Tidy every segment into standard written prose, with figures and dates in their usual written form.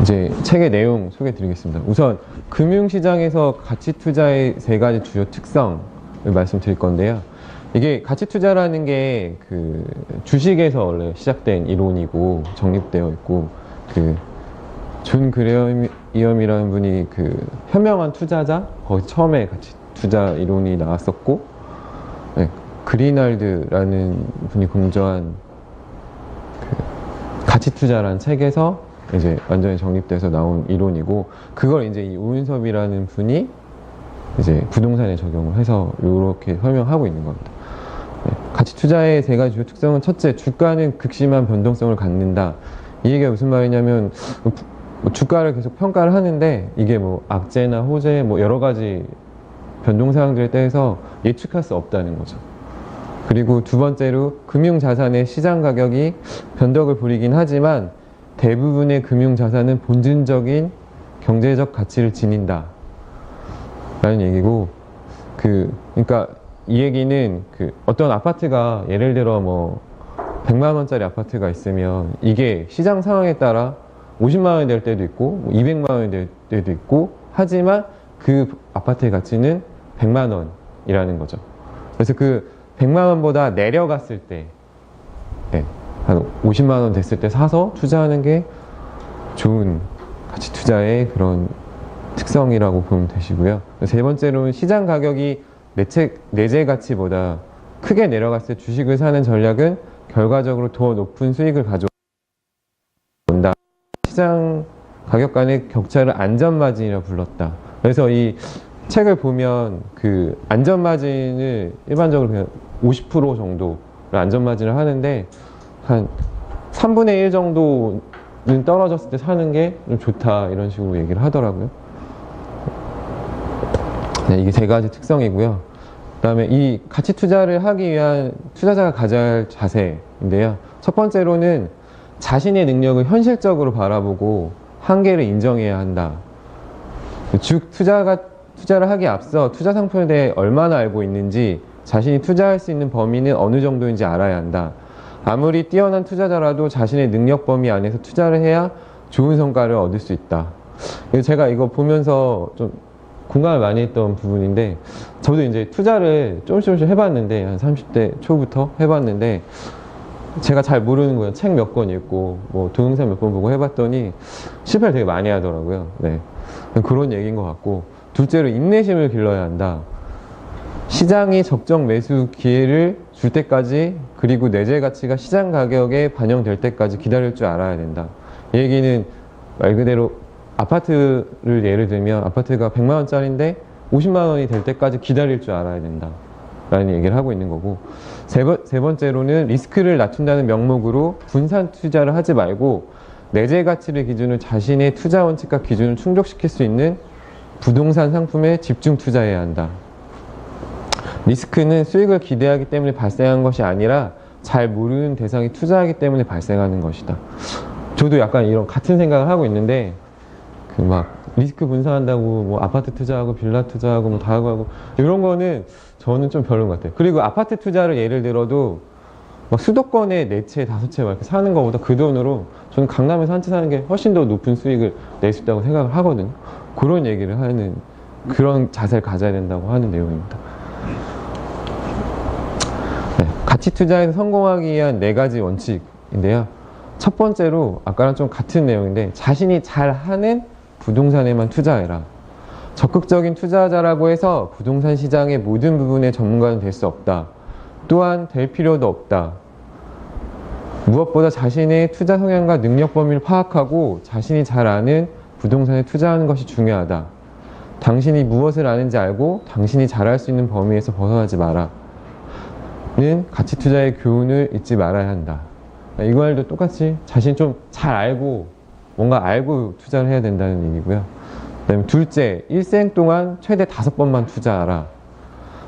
이제 책의 내용 소개해 드리겠습니다. 우선 금융시장에서 가치투자의 세 가지 주요 특성을 말씀드릴 건데요. 이게 가치투자라는 게 그 주식에서 원래 시작된 이론이고 정립되어 있고, 그 존 그레이엄이라는 분이 그 현명한 투자자, 거기 처음에 가치투자 이론이 나왔었고, 네, 그리날드라는 분이 공저한 그 가치투자라는 책에서 이제 완전히 정립돼서 나온 이론이고, 그걸 이제 이 오윤섭이라는 분이 이제 부동산에 적용을 해서 이렇게 설명하고 있는 겁니다. 네, 가치 투자의 세 가지 주요 특성은, 첫째, 주가는 극심한 변동성을 갖는다. 이 얘기가 무슨 말이냐면, 주가를 계속 평가를 하는데 이게 뭐 악재나 호재 뭐 여러 가지 변동사항들에 대해서 예측할 수 없다는 거죠. 그리고 두 번째로, 금융자산의 시장 가격이 변덕을 부리긴 하지만 대부분의 금융자산은 본질적인 경제적 가치를 지닌다 라는 얘기고, 그러니까 이 얘기는 어떤 아파트가 예를 들어 뭐 100만 원짜리 아파트가 있으면 이게 시장 상황에 따라 50만 원이 될 때도 있고 200만 원이 될 때도 있고, 하지만 그 아파트의 가치는 100만 원이라는 거죠. 그래서 그 100만 원보다 내려갔을 때, 네, 한 50만 원 됐을 때 사서 투자하는 게 좋은 가치 투자의 그런 특성이라고 보면 되시고요. 세 번째로는, 시장 가격이 내재 가치보다 크게 내려갔을 때 주식을 사는 전략은 결과적으로 더 높은 수익을 가져온다. 시장 가격 간의 격차를 안전마진이라 불렀다. 그래서 이 책을 보면 그 안전마진을 일반적으로 그냥 50% 정도를 안전마진을 하는데, 한 3분의 1 정도는 떨어졌을 때 사는 게 좀 좋다, 이런 식으로 얘기를 하더라고요. 네, 이게 세 가지 특성이고요. 그 다음에 이 가치 투자를 하기 위한 투자자가 가져야 할 자세인데요. 첫 번째로는 자신의 능력을 현실적으로 바라보고 한계를 인정해야 한다. 즉, 투자를 하기에 앞서 투자 상품에 대해 얼마나 알고 있는지, 자신이 투자할 수 있는 범위는 어느 정도인지 알아야 한다. 아무리 뛰어난 투자자라도 자신의 능력 범위 안에서 투자를 해야 좋은 성과를 얻을 수 있다. 제가 이거 보면서 좀 공감을 많이 했던 부분인데, 저도 이제 투자를 조금씩 해봤는데, 한 30대 초부터 해봤는데, 제가 잘 모르는 거예요. 책 몇 권 읽고 뭐 동영상 몇 번 보고 해봤더니 실패를 되게 많이 하더라고요. 네, 그런 얘기인 것 같고, 둘째로, 인내심을 길러야 한다. 시장이 적정 매수 기회를 줄 때까지, 그리고 내재 가치가 시장 가격에 반영될 때까지 기다릴 줄 알아야 된다. 이 얘기는 말 그대로 아파트를 예를 들면, 아파트가 100만 원짜리인데 50만 원이 될 때까지 기다릴 줄 알아야 된다 라는 얘기를 하고 있는 거고, 세 번째로는, 리스크를 낮춘다는 명목으로 분산 투자를 하지 말고 내재 가치를 기준으로 자신의 투자 원칙과 기준을 충족시킬 수 있는 부동산 상품에 집중 투자해야 한다. 리스크는 수익을 기대하기 때문에 발생한 것이 아니라 잘 모르는 대상이 투자하기 때문에 발생하는 것이다. 저도 약간 이런 같은 생각을 하고 있는데, 그 막 리스크 분산한다고 뭐 아파트 투자하고 빌라 투자하고 뭐 다 하고 이런 거는 저는 좀 별로인 것 같아요. 그리고 아파트 투자를 예를 들어도 막 수도권에 4채, 5채 막 이렇게 사는 것보다 그 돈으로 저는 강남에서 한 채 사는 게 훨씬 더 높은 수익을 낼 수 있다고 생각을 하거든요. 그런 얘기를 하는, 그런 자세를 가져야 된다고 하는 내용입니다. 네, 가치 투자에서 성공하기 위한 4가지 원칙인데요. 첫 번째로, 아까랑 좀 같은 내용인데, 자신이 잘하는 부동산에만 투자해라. 적극적인 투자자라고 해서 부동산 시장의 모든 부분의 전문가는 될 수 없다. 또한 될 필요도 없다. 무엇보다 자신의 투자 성향과 능력 범위를 파악하고 자신이 잘 아는 부동산에 투자하는 것이 중요하다. 당신이 무엇을 아는지 알고 당신이 잘할 수 있는 범위에서 벗어나지 마라. 는 가치 투자의 교훈을 잊지 말아야 한다. 이 말도 똑같이 자신이 좀 잘 알고, 뭔가 알고 투자를 해야 된다는 얘기고요. 그다음에 둘째, 일생 동안 최대 5번만 투자하라.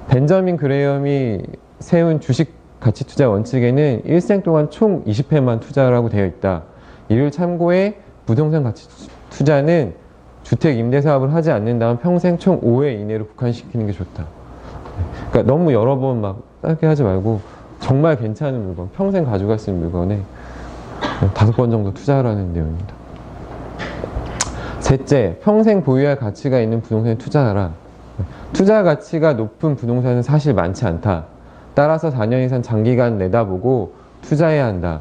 벤저민 그레이엄이 세운 주식 가치 투자 원칙에는 일생 동안 총 20회만 투자하라고 되어 있다. 이를 참고해 부동산 가치 투자는 주택 임대 사업을 하지 않는다면 평생 총 5회 이내로 국한시키는 게 좋다. 그러니까 너무 여러 번 막 짧게 하지 말고, 정말 괜찮은 물건, 평생 가져갈 수 있는 물건에 5번 정도 투자하라는 내용입니다. 셋째, 평생 보유할 가치가 있는 부동산에 투자하라. 투자 가치가 높은 부동산은 사실 많지 않다. 따라서 4년 이상 장기간 내다보고 투자해야 한다.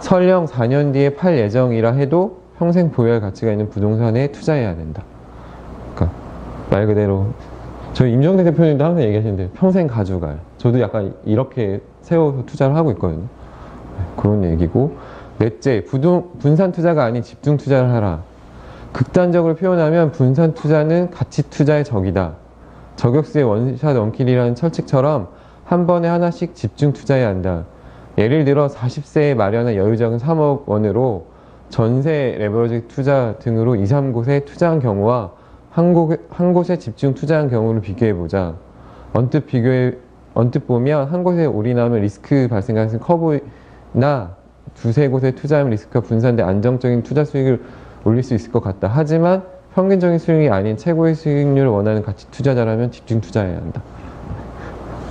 설령 4년 뒤에 팔 예정이라 해도 평생 보유할 가치가 있는 부동산에 투자해야 된다. 그러니까 말 그대로 저희 임정대 대표님도 항상 얘기하시는데 평생 가져갈. 저도 약간 이렇게 세워서 투자를 하고 있거든요. 그런 얘기고. 넷째, 분산 투자가 아닌 집중 투자를 하라. 극단적으로 표현하면 분산 투자는 가치 투자의 적이다. 저격수의 원샷 원킬이라는 철칙처럼 한 번에 하나씩 집중 투자해야 한다. 예를 들어 40세에 마련한 여유자금 3억 원으로 전세, 레버리지 투자 등으로 2, 3곳에 투자한 경우와 한 곳에 집중 투자한 경우를 비교해보자. 언뜻 보면 한 곳에 올인하면 리스크 발생 가능성이 커 보이나 두세 곳에 투자하면 리스크가 분산돼 안정적인 투자 수익을 올릴 수 있을 것 같다. 하지만 평균적인 수익이 아닌 최고의 수익률을 원하는 가치 투자자라면 집중 투자해야 한다.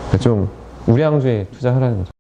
그러니까 좀 우량주에 투자하라는 거죠.